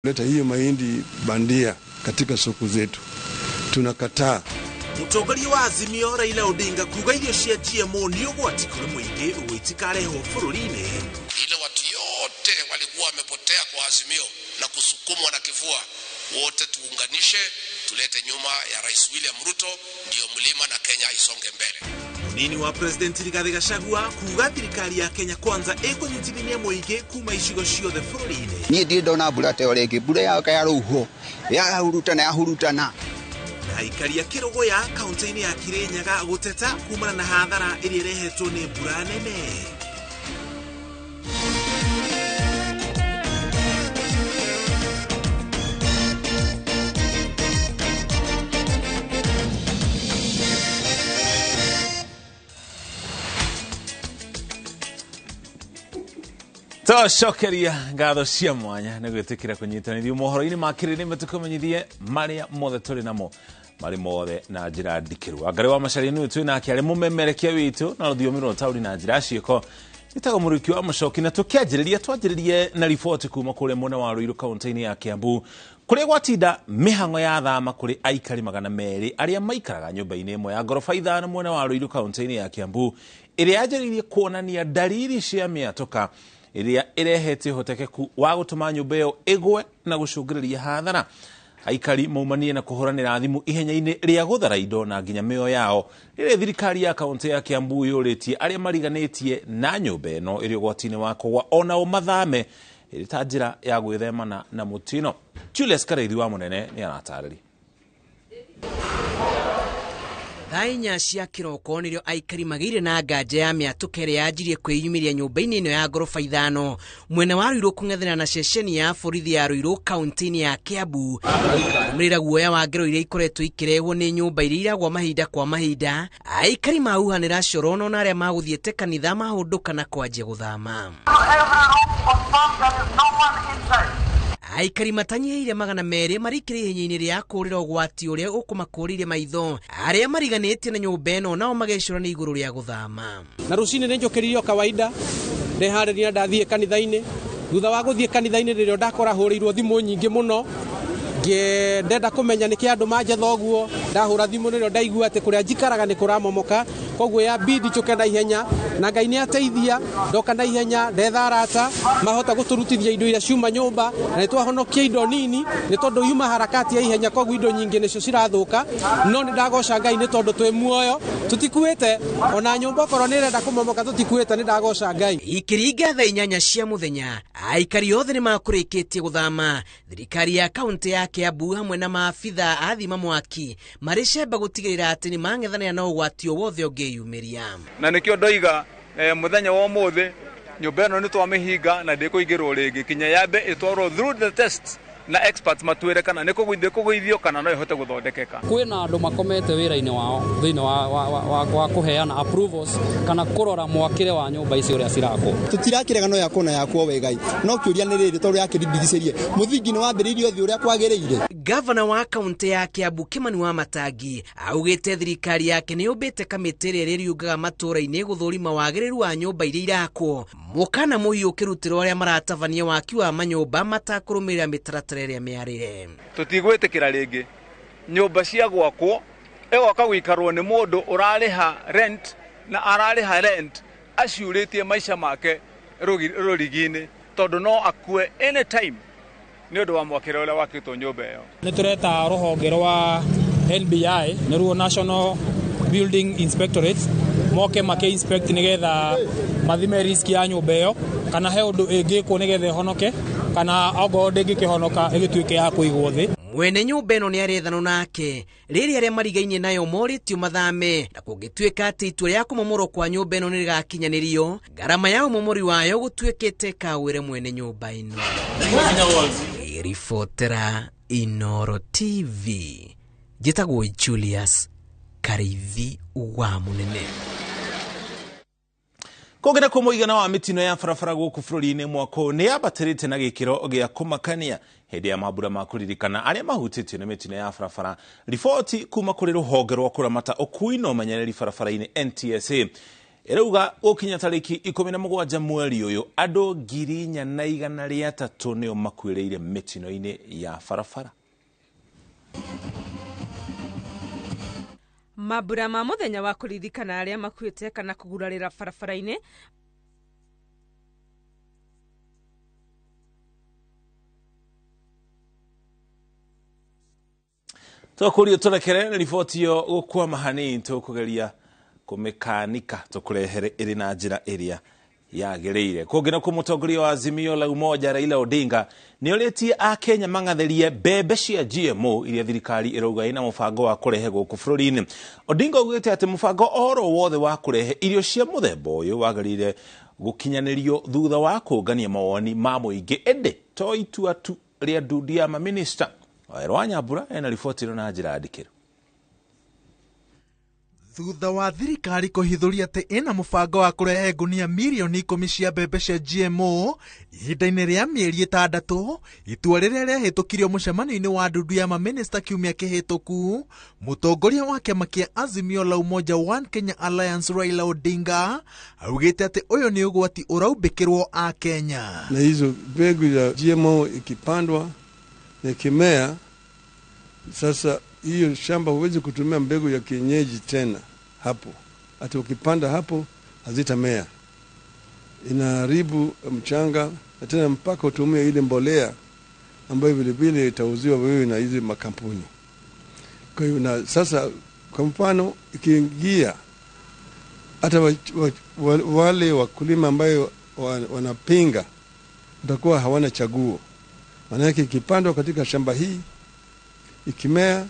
Leta hiyo mahindi bandia katika soko zetu. Tunakataa. Mutongori wa Azimio Raila Odinga kuga irio cia GMO ni ugwati kuri muingi ugwitikareho bururi-ini. Ile watu yote walikuwa wamepotea kwa Azimio na kusukumwa na kifua, wote tuunganishe, tulete nyuma ya Rais William Ruto, ndio mlima na Kenya isonge mbele. Munini wa President Rigathi Gachagua kuga thirikari ya Kenya Kwanza ikunyitithania muingi kuma icigo ciothe bururi-ini. Ni ndi ndona mbura te orege mbura ya kaya ruho ya hurutana Aikari ya Kirogo ya kaunti-ini ya Kirinyaga guteta kumana na hathara iria irehetwo ni mbura nene. Cokeria ngatho cia mwanya nĩ gwĩtĩkĩra kũnyitanĩria mohoro-inĩ ma kĩrĩnĩ matũkũmenyithie marĩa mothe tũrĩ namo marĩ mothe na njĩra ndikĩru. Angarĩ wa Macharia nĩwe twĩ nake arĩ mũmemerekia witũ na rũthiomi rwa taũri na njĩra ciĩko gĩtagwo Mũrũki wa Mũchoki, na twanjĩrĩrie na riboti kuma kũrĩa mwena wa Ruiru kaunti-inĩ ya Kiambu kũrĩa gwatinda mĩhang'o ya thama kũrĩ aikari 200 arĩa maikaraga nyũmba-inĩ ĩmwe ya ngoroba 5 mwena wa Ruiru kaunti-inĩ ya Kiambu ĩrĩa yanjĩrĩirie kuonania dalili cia mĩatũka iria irehete hotekeku wa gutuma nyumba iyo igwe na gucungiriria hathara. Aikari maumanie na kuhuranira thimu ihenya-ini ria guthara indo na nginya mĩo yao rĩrĩa thirikari ya kaunti ya Kiambu yũrĩtie arĩa mariganĩtie na nyumba ĩno ĩrĩ ũgwati-inĩ wa kũgwa onao mathame ĩrĩ ta njĩra ya gwĩthemana na mũtino. Julius Karaithi wa Mũnene nĩ aratarĩria. Thainya cia kiroko nĩrĩo aikari magĩire na nganja ya mĩatũka ĩrĩa yanjirie kwĩyumĩria nyũmba-inĩ ĩno ya ngoroba 5 mwena wa Ruiru kũng'ethanĩra na ceceni ya borithi ya Ruiru kaunti-inĩ ya Kiambu. Kũrũmĩrĩra guoya wa ngero iria ikoretwo ikĩrehwo nĩ nyũmba iria iragwa mahinda kwa mahinda, aikari mahuhanĩra coro na arĩa magũthiĩte kanitha mahũndũka na kwanjia gũthama. Aikari matanyiire 200 marikire ihenya-inĩ rĩa kũrĩra ũgwati ũrĩa ũkũmakũrĩire maitho arĩa mariganĩtie na nyũmba ĩno nao magecũrania igũrũ rĩa gũthama. Na rũcinĩ nĩ njũkĩrire kawaida ndeharĩria ndathiĩ kanitha-inĩ, thutha wa gũthiĩ kanitha-inĩ rĩrĩa ndakora hũrĩirwo thimũ nyingĩ mũno ndenda kũmenya nĩkĩ andũ manjetha ũguo. Ndahũra thimũ rĩrĩa ndaigua atĩ kũrĩa njikaraga nĩ kũramomoka, koguo ya bidi njũke na ihenya na Ngai nĩ ateithia, ndoka na ihenya ndetha arata mahota gũtũrutithia indo iria ciuma nyũmba na nĩtwahonokia indo nini nĩ tondũ yuma harakati ya ihenya, koguo indo nyingĩ nĩcio cirathũka, no nĩ ndagoca Ngai nĩ tondũ twĩ muoyo tutikuĩte ona nyũmba korwo nĩ ĩrenda kũmomoka tutikuĩte, nĩ ndagoca Ngai. Ikiringa thaa 8 cia mũthenya aikari othe nĩ makũrĩkĩtie gũthama. Thirikari ya kaunti ya Kiambu hamwe na maabitha a thima mwaki marĩ cemba gũtigĩrĩra atĩ nĩ mang'ethanĩra na ũgwati o wothe ũngĩyumĩria. Na nĩkĩo ndoiga mũthenya wa ũmũthĩ nyũmba ĩno nĩ twamĩhinga na ndĩkũingĩrwo rĩngĩ kinya yambe ĩtwarwo through the test na experts matwĩre kana nĩ kũgũithio kana no ĩhote gũthondekeka. Kwĩna andũ makomete wĩra-inĩ wao thĩinĩ wa kũheana approvals kana kũrora mwakĩre wa nyũmba icio ũrĩa cirakwo. Tutirakĩrega no yakona yakwo wegai, no kĩũria nĩ rĩrĩ tondũ yakĩrindicirie mũthingi nĩ wambĩrĩirio thĩ ũrĩa kwagĩrĩire. Gavana wa kaunti ya Kiambu Kimani wa Matangi augĩte thirikari yake nĩ yũmbĩte kamĩtĩ ĩrĩa ĩriungaga matũũra-inĩ gũthũrima wagĩrĩru wa nyũmba iria irakwo. Mũkana mũhiũ ũkĩrutĩrwo arĩa maratabania waki wa manyũmba matakũrũmĩrĩra mĩtaratara ĩrĩa mĩarĩre. Tutigwĩtĩkĩra rĩngĩ nyũmba cia gwakwo ĩgoka gũikarwo nĩ mũndũ ũrarĩha rent na ararĩha rent aciũrĩtie maica make rũrigi-inĩ tondũ no akue anytime nĩ ũndũ wa mwakĩre ũrĩa wakĩtwo nyũmba ĩyo. Nĩ tũreta rũhonge rwa NBI nĩruo National Building Inspectorate moke inspect nĩgetha mathime risk ya nyũmba ĩyo kana he ũndũ ĩngĩkwo nĩgetha ĩhonoke kana ogo ndĩngĩkĩhonoka ĩgĩtuĩke ya kũigwo thĩ. Mwene nyũmba ĩno nĩ arethano nake rĩrĩa arĩa marigainie nayo morĩtio mathame na kũngĩtuĩka atĩ itua rĩa kũmomorwo kwa nyũmba ĩno nĩ rĩgakinyanĩrio, ngarama ya ũmomori wayo gũtuĩkĩte kawĩre mwene nyũmba ĩno. Ribotera Inooro TV njĩtagwo Julius Karaithi wa Mũnene. Kũngĩra kwa mũigana wa mĩtino ya barabara gũkũ bũrũri-inĩ mwaka ũyũ nĩ yambatĩrĩte na gĩkĩro gĩa kũmakania hĩndĩ ya mambura ma kũririkana arĩa mahutĩtio nĩ mĩtino ya barabara. Riboti kuma kũrĩ rũhonge rwa kũramata ũkui na ũmenyereri barabara-inĩ NTSA Irauga gukinya tariki 17 mweri uyu andu 4,103 nio makuireire mitino-ini ya barabara. Mambura ma muthenya wa kuririkana aria makuite kana kugurarira barabara-ini Tukurio turekere riboti yo gukwama hanini tukugeria kumekanika tukurehere iri na njira iria yagereire kungina ku mutongoria wa Azimio la Umoja Raila Odinga ni oritie a Kenya mangatherie bebe cia GMO iria thirikari irauga ina mubango wa kurehe guku bururi-ini. Odinga ugite ati mubango oro wothe wa kurehe irio cia muthemba uyu wagarire gukinyanirio thutha wa kungania mawoni ma muingi ende to itua tu ria ndudi ya maminista. Wairwa Nyambura ena riboti ro na njira ndikiru. Thutha wa thirikari kuhithuria ati ina mubango wa kurehe ngunia milioni 10 cia mbembe cia GMO ihinda-ini ria mieri 6, itua riria rihitukirio mucemanio-ini wa ndundu ya maminista kiumia kihituku, mutongoria wa kiama kia Azimio la Umoja One Kenya Alliance Raila Odinga augite ati uyu ni ugwati uraubikirwo a Kenya. Na hizo mbegu za GMO ikipandwa na kimea, sasa hiyo shamba huwezi kutumia mbegu ya kienyeji tena hapo. Hata ukipanda hapo hazitamea. Inaharibu mchanga na tena mpaka utumie ile mbolea ambayo vile vile itauziwa wewe na hizo makampuni. Kwa hiyo na sasa kwa mfano ikiingia hata wale wakulima ambayo wanapinga watakuwa hawana chaguo. Maana yake ikipandwa katika shamba hii ikimea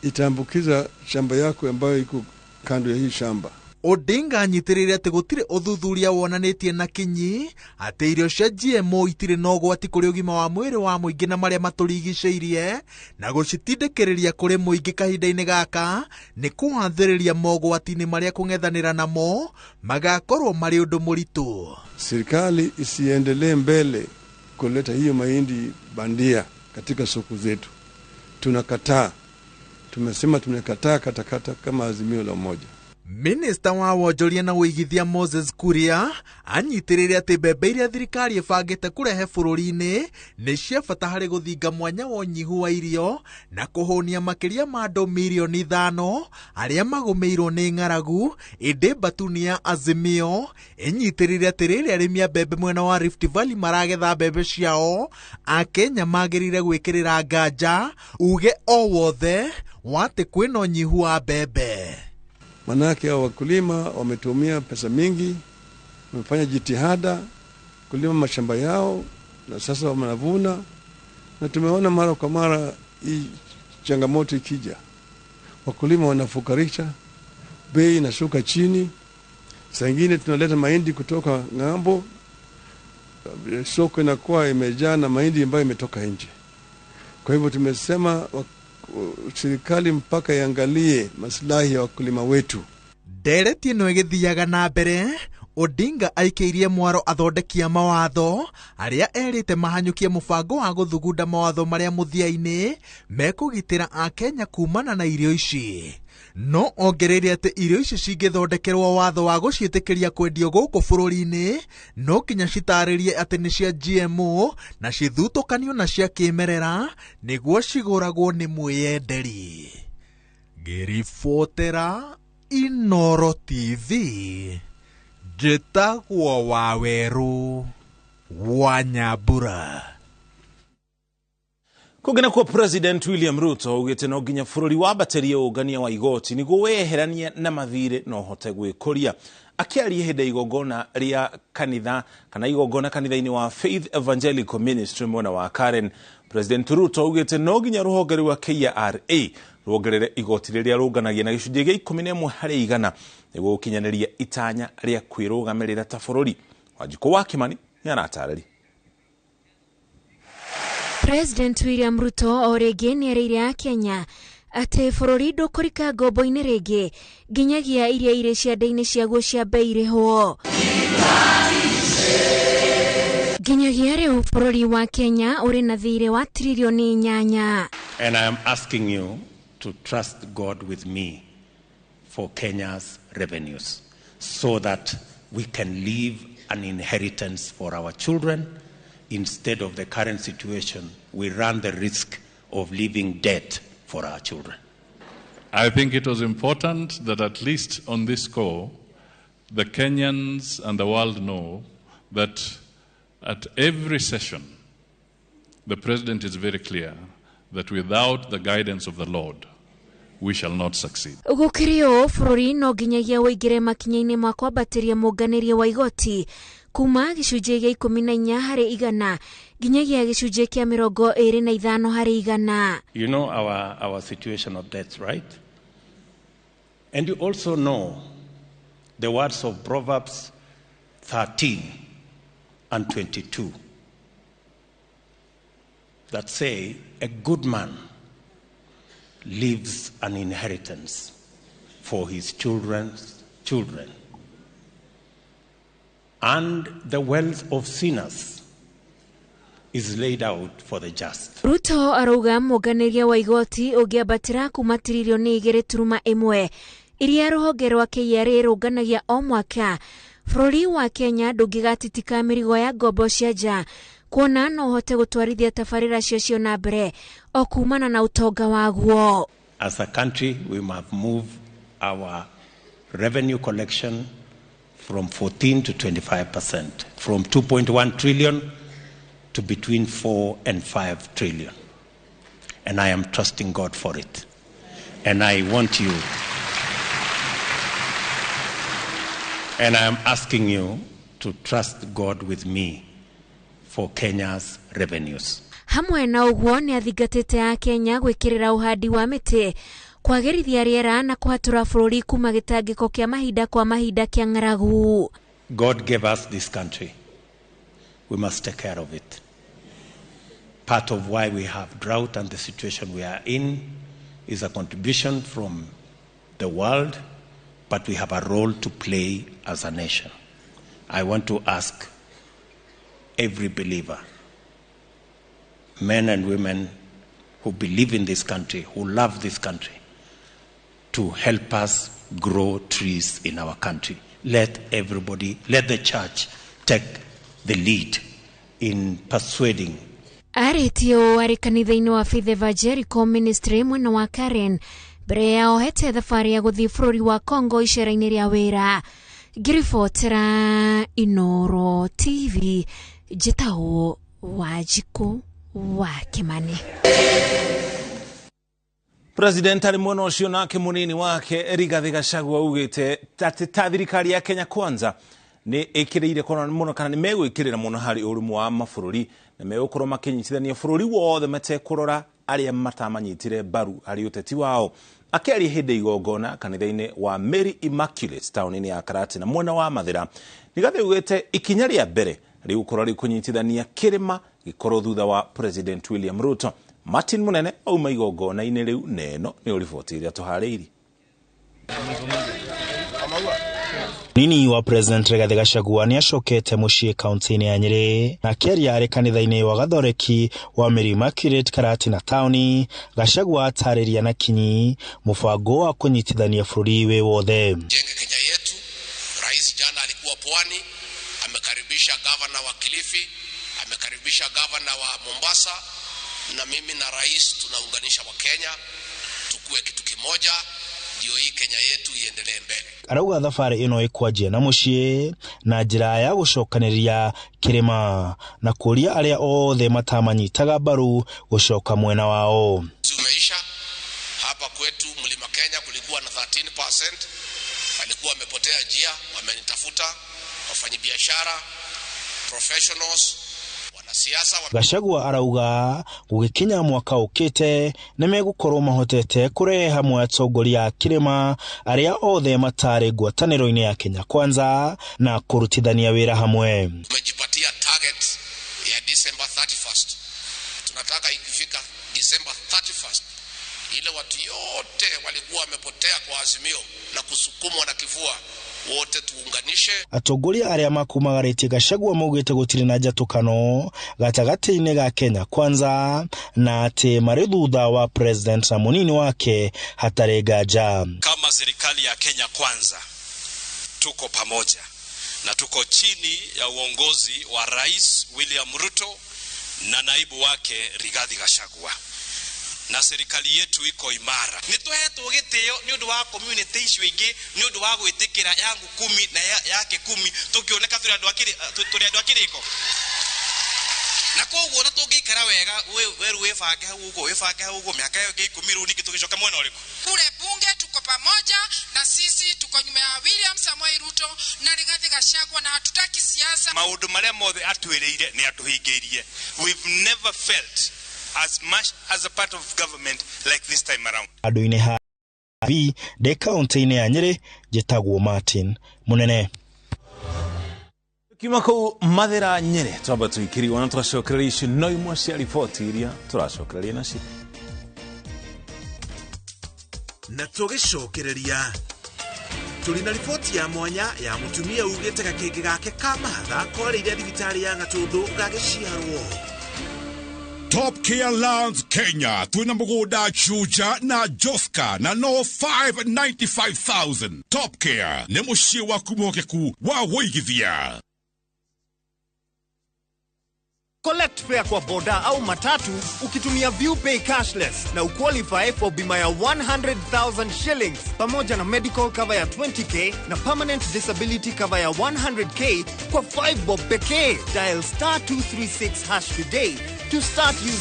itaambukiza shamba yako ambayo iko kando ya hii shamba. Odinga anyitirire ati gutire uthuthuria wonanitie na kinyi ati irio cia GMO itire no gwati kuri ugima wa mwiri wa muingi na maria maturigiceirie na gucitindikiriria kuri muingi kahinda-ini gaka ni kuhathiriria mogwati-ini maria kung'ethanira namo magakorwo mari undu muritu. Serikali isiendelee mbele kuleta hiyo mahindi bandia katika soko zetu. Tunakataa. Tumesema tunakataa katakata kama Azimio la Umoja. Minister wa wonjoria na uigithia Moses Kuria anyitirire ati mbembe iria thirikari ibangite kurehe bururi-ini ni cia bata hari guthinga mwanya wa unyihu wa irio na kuhunia makiria ma andu milioni 5 aria magumeirwo ni ng'aragu. Indi batuni ya Azimio inyitirire ati riri arimi a mbembe mwena wa Rift Valley maragetha mbembe ciao, a Kenya magirire gwikirira nganja uge o wothe wate kwina unyihu wa mbembe. Manake hao wakulima wametumia pesa mingi, wamefanya jitihada kulima mashamba yao na sasa wanavuna, na tumeona mara kwa mara hii changamoto ikija, wakulima wanafukarisha, bei inashuka chini. Saa nyingine tunaleta mahindi kutoka ng'ambo, soko inakuwa imejaa na mahindi ambayo imetoka nje. Kwa hivyo tumesema serikali mpaka iangalie maslahi ya wakulima wetu. Ndereti ino igithiaga na mbere, Odinga aikiirie mwaro athondekia mawatho aria erite mahanyukie mubango wa guthugunda mawatho maria muthia-ini mekugitira a Kenya kumana na irio ici. No ongereire ati irio ici cingithondekerwo watho wa guciitikiria kwendio guku bururi-ini no kinya citaririe ati ni cia GMO na cithutukanio na cia kimerera niguo ciguragwo ni mwiyenderi. Ngiribotera Inoro TV, njĩtagwo Waweru wa Nyambura. Kugena kwa President William Ruto ugite no nginya bururi wa bateria ugania wa igoti niguo weherania na mathire no hote gwikuria. Akiaria hinde igongona ria kanitha kana igongona kanitha-ini wa Faith Evangelical Ministry mwena wa Karen, President Ruto ugite no nginya ruhonge rwa KRA ruongerere igoti riria runganagia na gicunjĩ gĩa 11% niguo gukinyaniria itanya ria kwirugamirira ta bururi. Wanjikũ wa Kimani niaratarĩria. President William Ruto orege nĩarĩire a Kenya ati bururi ndũkũrika ngombo-inĩ rĩngĩ nginyagia iria irĩ ciande-inĩ ciaguo cia mbei irĩhwo. Nginyagia rĩu bururi wa Kenya ũrĩ na thirĩ wa trilioni 8. And I am asking you to trust God with me for Kenya's revenues. so that we can leave an inheritance for our children. Instead of the current situation, we run the risk of leaving debt for our children. I think it was important that at least on this score, the Kenyans and the world know that at every session, the President is very clear that without the guidance of the Lord, we shall not succeed. Gukirio bururi no nginyagia woigire makinya-ini ma kwambatiria muunganiria wa igoti kuma gicunjĩ gĩa 14 harĩ igana nginyagia gicunjĩ kĩa 25 harĩ igana. You know our situation of debts, right? And you also know the words of Proverbs 13 and 22 that say, a good man leaves an inheritance for his children's children, and the wealth of sinners is laid out for the just. Ruto arauga muunganiria wa igoti ungiambatira kuma tiririoni 2.1 iria ruhonge rwa KRA runganagia o mwaka. Bururi wa Kenya ndungigatitika mirigo ya ngombo cia nja kuona no hote gutwarithia tabarĩra cio na mbere o kumana na utonga waguo. As a country, we must move our revenue collection from 14 to 25%, from 2.1 trillion to between 4 and 5 trillion. And I am trusting God for it. And I want you, and I am asking you to trust God with me for Kenya's revenues. Hamwe na uguo ni athingatite ya Kenya gwikirira uhandi wa miti kwagirithia riera na kuhatura bururi kuma gitangiko kia mahinda kwa mahinda kia ng'aragu. God gave us this country. We must take care of it. Part of why we have drought and the situation we are in is a contribution from the world, but we have a role to play as a nation. I want to ask every believer, men and women who believe in this country, who love this country, to help us grow trees in our country. Let the church take the lead in persuading. Aretio ari kanitha-ini wa Faith Evangelical Ministry mwena wa Karen mbere ya ohete thabari ya guthii bururi wa Congo icera-ini ria wira. Ngiribotera Inoro TV njitagwo Wanjiku wa Kimani. President ari mwena ucio nake munini wake Rigathi Gachagua ugite ati ta thirikari ya Kenya Kwanza ni ikireire kono muno kana ni megwikirira muno hari urumu wa mabururi na megukorwo makinyitithania bururi wothe matekurora aria matamanyitire baru ari uteti wao. Akiari hinde igongona kanitha-ini wa Mary Immaculate town-ini ya Karati na mwena wa Mathira, Rigathi ugite ikinya ria mbere riukorwo rikunyitithania kirima gikorwo thutha wa President William Ruto. Martin Munene auma igongona-ini riu neno ni uriboti iria tuharĩirie. Nini wa President Rigathi Gachagua ni acokete muciĩ kaunti-ini ya Nyeri na akiaria arĩ kanitha-ini wa Gathoreki wa Mary Immaculate Karati na tauni. Gachagua atariria na kinyi mubango wa kunyitithania bururi we wothe. Jenge Kenya yetu, rais jana alikuwa Pwani, amekaribisha governor wa Kilifi, amekaribisha governor wa Mombasa, na mimi na rais tunaunganisha wa Kenya tukue kitu kimoja ndio hii Kenya yetu iendelee mbele. Arauga thabari ino ikwanjia na muciĩ na njira ya gucokaniria kirima na kuria aria othe matamanyitaga baru gucoka mwena wao. Umeisha hapa kwetu Mlima Kenya kulikuwa na 13% walikuwa wamepotea njia, wamenitafuta wafanyabiashara, professionals, wanasiasa. Gachagua arauga gugikinya mwaka ukite ni megukorwo mahotete kurehe hamwe atongoria kirima aria othe matari ngwataniro-ini ya Kenya Kwanza na kurutithania wira hamwe. Tumejipatia target ya December 31st. Tunataka ikifika December 31st ile watu yote walikuwa wamepotea kwa Azimio na kusukumwa na kivua wote tuunganishe. Atongoria aria makumagaritie Gachagua maugite gutiri na njatukano gatagati-ini ga Kenya Kwanza na ati mari thutha wa president na munini wake hatari nganja. Kama serikali ya Kenya Kwanza tuko pamoja na tuko chini ya uongozi wa Rais William Ruto na naibu wake Rigathi Gachagua, na serikali yetu iko imara. Nituhetwo gitio ni undu wa community icio ingi, ni undu wa gwitikira yangu 10 na yake 10 tukioneka turi andu akiriko na koguo na tungikara wega weru wifake hau ugo miaka yake 10 runi kitugicoka mwena uriku kule bunge. Tuko pamoja na sisi, tuko nyuma ya William Samoei Ruto na Rigathi Gachagua, na hatutaki siasa. Maundu maria mothe atwireire ni atuhingiirie. We've never felt as much as a part of government like this time around. Andu-ini ha vi de county-ini ya Nyeri jitagwo Martin Munene. Kimako Mathira Nyeri twaba tuikiriwa na turacokereria icio no imwe cia riboti iria turacokereria nacio na tugicokereria. Turi na riboti ya mwanya ya mutumia ugite gakenge gake ka mahatha koreire thibitari ya Gatundu gagiciarwo. Top Care Lands Kenya twina muguda Chuja na Joska na no 595,000. Top Care ni mucie waku mogeku wa woigithia. Collect fare kwa boda au matatu ukitumia ViewPay cashless na uqualify for bima ya 100,000 shillings pamoja na medical cover ya 20k na permanent disability cover ya 100k kwa 5 bob pekee. Dial *236# today to start using